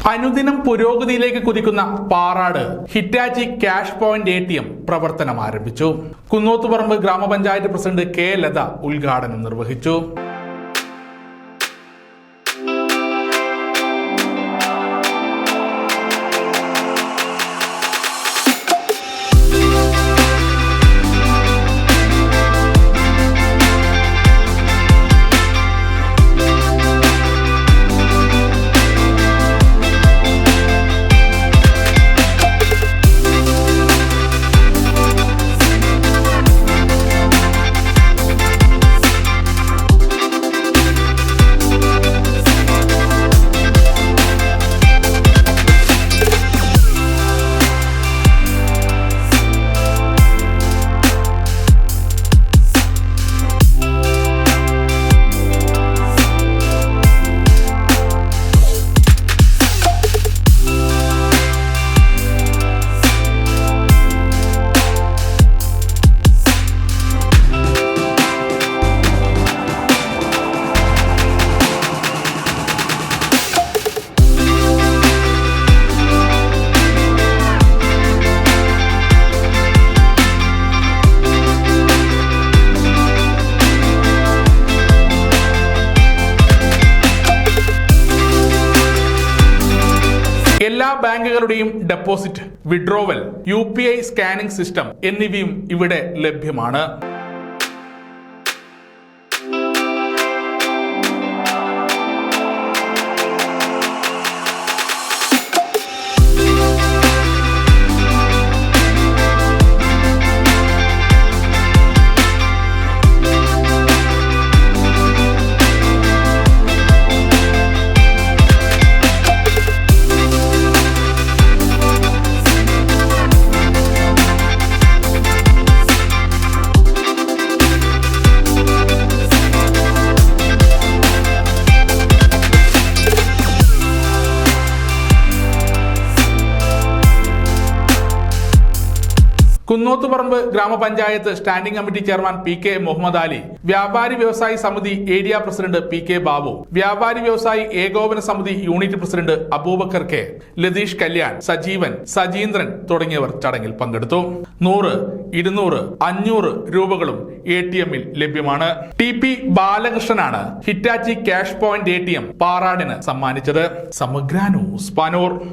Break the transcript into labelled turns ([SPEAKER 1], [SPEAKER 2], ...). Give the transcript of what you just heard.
[SPEAKER 1] അനുദിനം പുരോഗതിയിലേക്ക് കുതിക്കുന്ന Parad Hitachi cash point ATM പ്രവർത്തനം ആരംഭിച്ചു. കുന്നോത്തുപറമ്പ് ഗ്രാമപഞ്ചായത്ത് പ്രസിഡന്റ് കെ ലത ഉദ്ഘാടനം നിർവഹിച്ചു. എല്ലാ ബാങ്കുകളുടെയും deposit, withdrawal, UPI scanning system എന്നിവയും ഇവിടെ ലഭ്യമാണ്. Kunnothuparamba grama panchayat standing committee chairman PK Muhammad Ali, വ്യാപാരി വ്യവസായി സമിതി ഏരിയ പ്രസിഡന്റ് PK ബാബു, വ്യാപാരി വ്യവസായി ഏകോപന സമിതി unit president Abubakar K, Latheesh Kalyan, Sajeevan, Sajeendran തുടങ്ങിയവർ ചടങ്ങിൽ പങ്കെടുത്തു. 100, 200, 500 രൂപകളും ATM-ൽ ലഭ്യമാണ്. TP ബാലകൃഷ്ണനാണ് ഹിറ്റാച്ചി ക്യാഷ് പോയിന്റ് ATM പാറാടിന് സമ്മാനിച്ചത്. സമഗ്ര ന്യൂസ്, പാനൂർ.